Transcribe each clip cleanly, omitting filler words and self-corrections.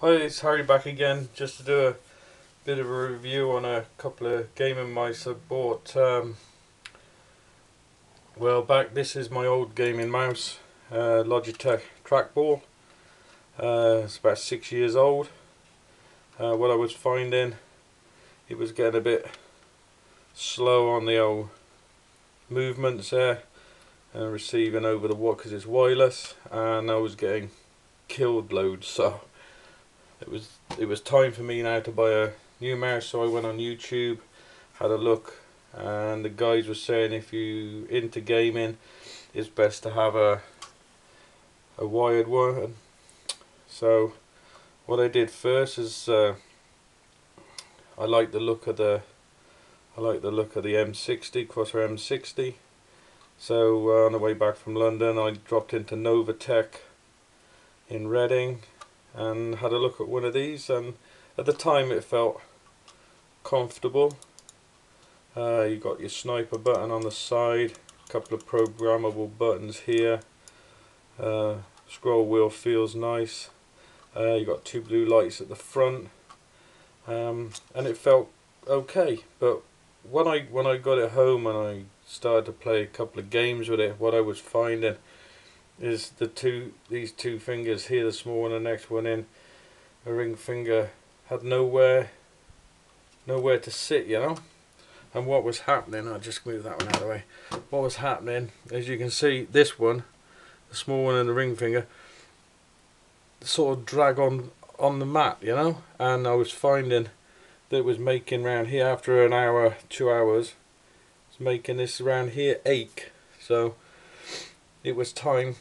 Hi, it's Harry back again, just to do a bit of a review on a couple of gaming mice I bought. Well back, this is my old gaming mouse, Logitech trackball. It's about 6 years old. What I was finding, it was getting a bit slow on the old movements there, and receiving over the watt because it's wireless, and I was getting killed loads. So it was time for me now to buy a new mouse. So I went on YouTube, had a look, and the guys were saying if you into gaming, it's best to have a wired one. So what I did first is I like the look of the M60 Corsair M60. So on the way back from London, I dropped into Novatech in Reading and had a look at one of these, and at the time it felt comfortable. You got your sniper button on the side, a couple of programmable buttons here, scroll wheel feels nice, you got two blue lights at the front, and it felt okay. But when I got it home and I started to play a couple of games with it, what I was finding is these two fingers here, the small one and the next one in, a ring finger, had nowhere to sit, you know. And what was happening, I'll just move that one out of the way. What was happening, as you can see, this one, the small one and the ring finger, sort of drag on the mat, you know. And I was finding that it was making round here, after an hour, 2 hours, it's making this around here ache. So it was time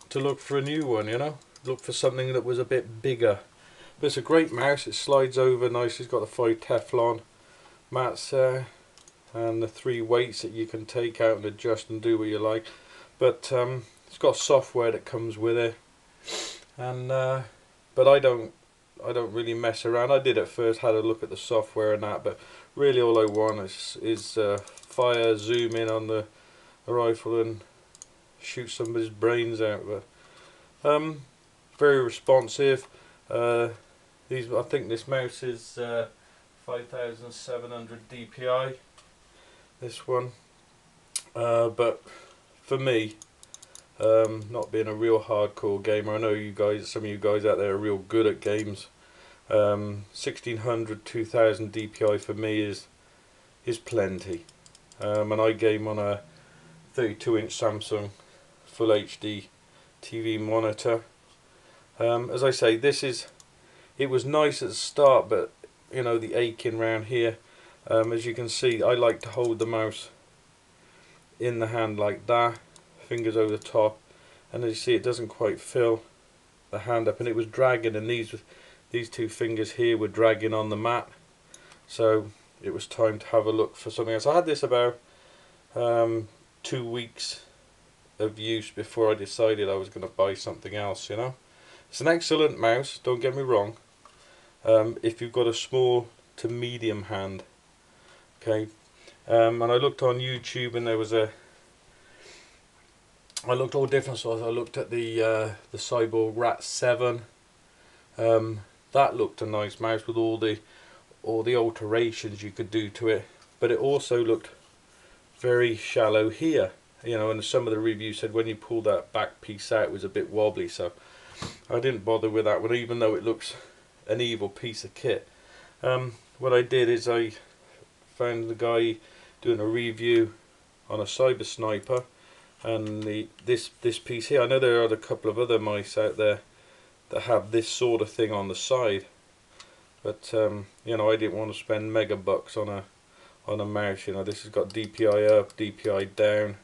to look for a new one, you know, look for something that was a bit bigger. But it's a great mouse, it slides over nicely, it's got the 5 Teflon mats there, and the 3 weights that you can take out and adjust and do what you like. But it's got software that comes with it, and but I don't really mess around. I did at first, had a look at the software and that, but really all I want is fire, zoom in on the rifle and shoot somebody's brains out. But very responsive. I think this mouse is 5700 DPI, this one, but for me, not being a real hardcore gamer, I know you guys, some of you guys out there are real good at games. 1600 2000 DPI for me is plenty, and I game on a 32-inch Samsung Full HD TV monitor. As I say, it was nice at the start, but you know, the aching round here, as you can see, I like to hold the mouse in the hand like that, fingers over the top, and as you see, it doesn't quite fill the hand up, and it was dragging, and these two fingers here were dragging on the mat. So it was time to have a look for something else. I had this about 2 weeks of use before I decided I was going to buy something else, you know. It's an excellent mouse, don't get me wrong, if you've got a small to medium hand. Okay, and I looked on YouTube, and there was I looked all different sorts. I looked at the Cyborg Rat 7. That looked a nice mouse with all the alterations you could do to it, but it also looked very shallow here, you know, and some of the reviews said when you pull that back piece out it was a bit wobbly, so I didn't bother with that one, even though it looks an evil piece of kit. What I did is I found the guy doing a review on a Cyber Sniper, and this piece here. I know there are a couple of other mice out there that have this sort of thing on the side, but you know, I didn't want to spend mega bucks on a mouse. You know, this has got DPI up, DPI down,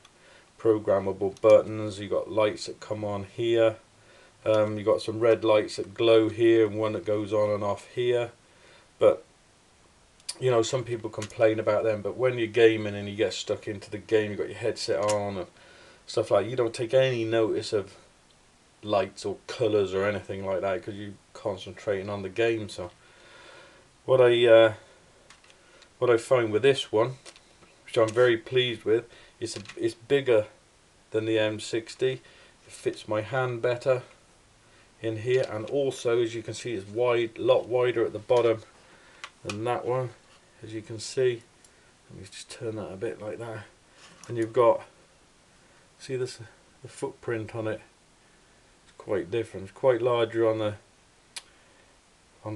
programmable buttons. You got lights that come on here. You got some red lights that glow here, and one that goes on and off here. But you know, some people complain about them, but when you're gaming and you get stuck into the game, you've got your headset on and stuff like that, you don't take any notice of lights or colours or anything like that because you're concentrating on the game. So what I find with this one, which I'm very pleased with, is it's bigger than the M60. It fits my hand better. in here, and also as you can see it's wide, a lot wider at the bottom than that one, as you can see. Let me just turn that a bit like that, and you've got, see this, the footprint on it, it's quite different, it's quite larger on the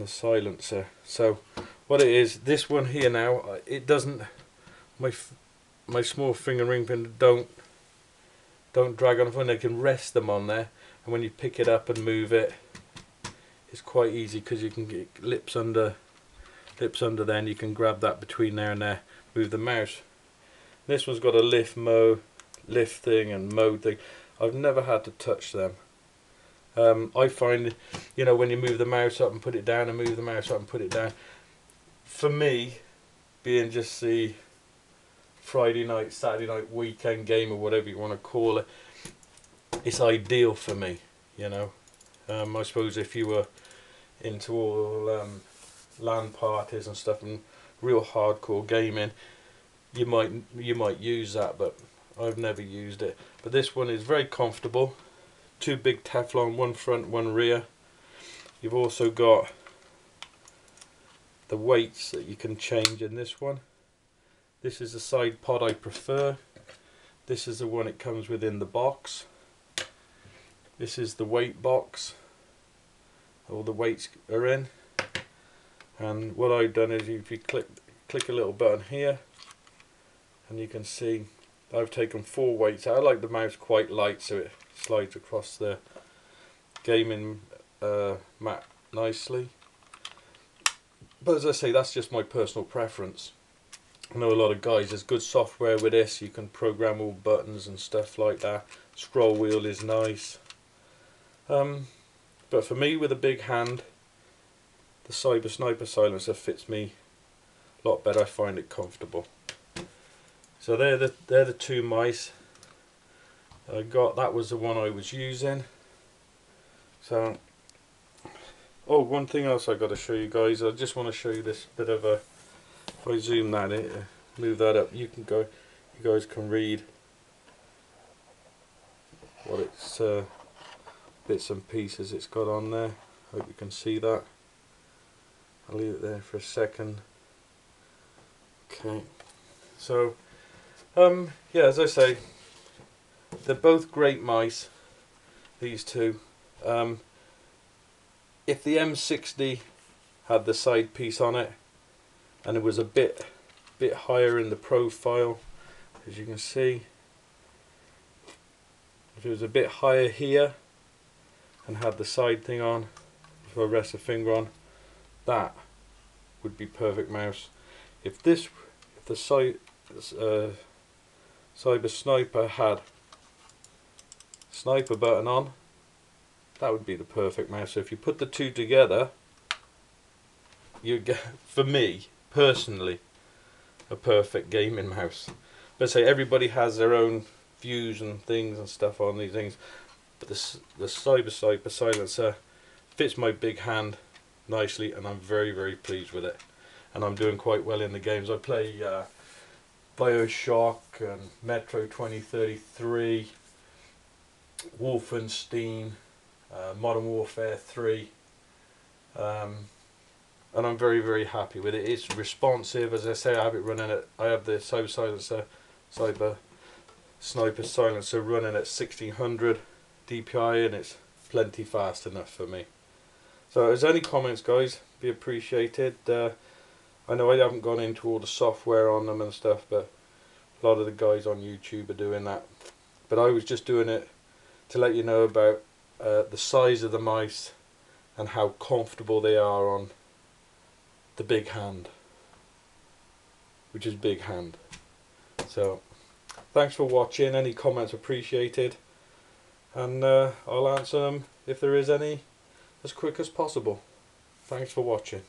silencer. So what it is, this one here now, it doesn't, my small finger ring pin don't drag on the phone. I can rest them on there, and when you pick it up and move it, it's quite easy because you can get lips under there, and you can grab that between there and there, move the mouse. This one's got a lift thing and mode thing. I've never had to touch them. I find, you know, when you move the mouse up and put it down and move the mouse up and put it down, for me, being just the Friday night, Saturday night, weekend game, or whatever you want to call it, it's ideal for me, you know. I suppose if you were into all LAN parties and stuff and real hardcore gaming, you might use that, but I've never used it. But this one is very comfortable. Two big Teflon, one front, one rear. You've also got the weights that you can change in this one. This is the side pod I prefer. This is the one it comes with in the box. This is the weight box. All the weights are in. And what I've done is, if you click a little button here, and you can see I've taken 4 weights out. I like the mouse quite light, so it slides across the gaming mat nicely. But as I say, that's just my personal preference. I know a lot of guys, there's good software with this, you can program all buttons and stuff like that. Scroll wheel is nice. But for me, with a big hand, the Sniper Silencer fits me a lot better. I find it comfortable. So they're the 2 mice I got. That was the one I was using. So, oh, one thing else I got to show you guys. I just want to show you this bit of a. If I zoom that in, move that up, you guys can read what it's bits and pieces it's got on there. Hope you can see that. I'll leave it there for a second. Okay, so yeah, as I say, they're both great mice, these two. If the M60 had the side piece on it and it was a bit higher in the profile, as you can see, if it was a bit higher here and had the side thing on, if I rest a finger on, that would be perfect mouse. If the Cyber Sniper had sniper button on, that would be the perfect mouse. So if you put the two together, you get, for me personally, a perfect gaming mouse. But say everybody has their own views and things and stuff on these things, but the Sniper Silencer fits my big hand nicely, and I'm very pleased with it, and I'm doing quite well in the games. I play Bioshock and Metro 2033, Wolfenstein, Modern Warfare 3, and I'm very happy with it. It's responsive, as I say. I have it running at, I have the Cyber Sniper Silencer running at 1600 DPI, and it's plenty fast enough for me. So if there's any comments, guys, be appreciated. I know I haven't gone into all the software on them and stuff, but a lot of the guys on YouTube are doing that. But I was just doing it to let you know about the size of the mice and how comfortable they are on the big hand, which is big hand. So thanks for watching. Any comments appreciated, and I'll answer them if there is any as quick as possible. Thanks for watching.